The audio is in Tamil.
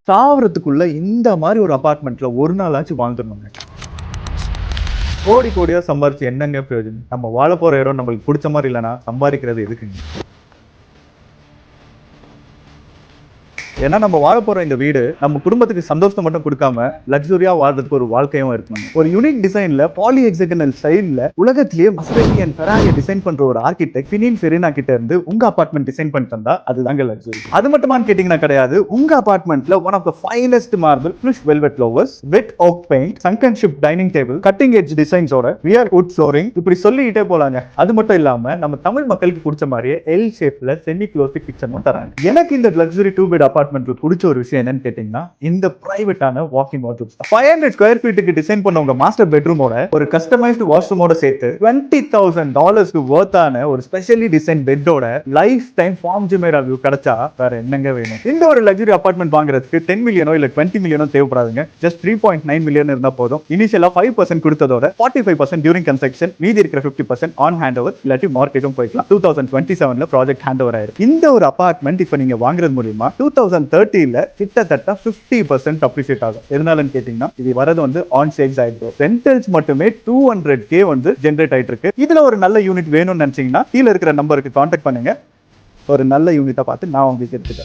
சாவறதுக்குள்ள இந்த மாதிரி ஒரு அபார்ட்மெண்ட்ல ஒரு நாளாச்சும் வாழ்ந்துடணுங்க. கோடி கோடியா சம்பாரிச்சு என்னங்க பிரயோஜனம்? நம்ம வாழ போற இடம் நம்மளுக்கு பிடிச்ச மாதிரி இல்லைன்னா சம்பாதிக்கிறது எதுக்குங்க? ஏன்னா நம்ம வாழ போற இந்த வீடு நம்ம குடும்பத்துக்கு சந்தோஷம் மட்டும் கொடுக்காம லக்ஸுரியா வாழ்றதுக்கு ஒரு வாழ்க்கையும் இருக்கணும். ஒரு யூனிக் டிசைன்ல பாலி ஹெக்ஸகனல் ஸ்டைல்ல உலகத்திலேயே மஸ்டேனி அண்ட் ஃபெராரி டிசைன் பண்ற ஒரு ஆர்கிடெக்ட் பினின் ஃபெரினா கிட்ட இருந்து உங்க அபார்ட்மெண்ட் டிசைன் பண்ணி தந்தா அதுதாங்க லக்ஸுரி. அது மட்டுமான்னு கேட்டீங்கன்னா கிடையாது. உங்க அபார்ட்மெண்ட்ல one of the finest marble finish velvet louvers, wet oak paint, sunken ship dining table, cutting edge டிசைன்ஸோட ரியர் வுட் ஃப்ளோரிங் இப்படி சொல்லிக்கிட்டே போலாங்க. அது மட்டும் இல்லாம நம்ம தமிழ் மக்களுக்கு பிடிச்ச மாதிரியே எல் ஷேப்ல செமி க்ளோசிக் கிச்சனும் தராங்க. எனக்கு இந்த லக்ஸுரி 2 பெட் அபார்ட்மெண்ட் பிடிச்ச ஒரு விஷயம் என்னன்னு கேட்டீங்கன்னா இந்த பிரைவேட்டான வாக்கிங் வாட்ரூம். 500 ஸ்கொயர் ஃபீட்டுக்கு டிசைன் பண்ண உங்க மாஸ்டர் பெட்ரூமோட ஒரு கஸ்டமைஸ்டு வாஷ்ரூமோட சேர்த்து $20,000 வர்த்தான ஒரு ஸ்பெஷலி டிசைன் பெட்டோட லைஃப் டைம் ஃபார்ம் ஜிமேரா வியூ கிடைச்சா வேற என்னங்க வேணும்? இந்த ஒரு லக்ஸுரி அபார்ட்மெண்ட் வாங்குறதுக்கு 10 மில்லியனோ இல்ல 20 மில்லியனோ தேவைப்படாதுங்க. ஜஸ்ட் 3.9 மில்லியன் இருந்தா போதும். இனிஷியலா 5% கொடுத்ததோட 45% டியூரிங் கன்ஸ்ட்ரக்ஷன், மீதி இருக்கிற 50% ஆன் ஹேண்ட் ஓவர் இல்லாட்டி மார்க்கெட்டும் போய்க்கலாம். 2027ல ப்ராஜெக்ட் ஹேண்ட் ஓவர் ஆயிரும். இந்த ஒரு அபார்ட்மெண்ட் இப்ப நீங்க வாங்குறது மூலமா 2030 கிட்டத்தட்ட 50% அப்ரிஷியேட் ஆகும். எதனாலன்னு கேட்டீங்கன்னா இது வரது வந்து ஆன் சேல்ஸ் ஆயிடும். ரெண்டல்ஸ் மட்டுமே 200K வந்து ஜெனரேட் ஆயிட்டு இருக்கு. இதுல ஒரு நல்ல யூனிட் வேணும்னு நினைச்சீங்கன்னா கீழ இருக்கிற நம்பருக்கு கான்டாக்ட் பண்ணுங்க. ஒரு நல்ல யூனிட்டா பார்த்து நான் உங்களுக்கு எடுத்துக்கிறேன்.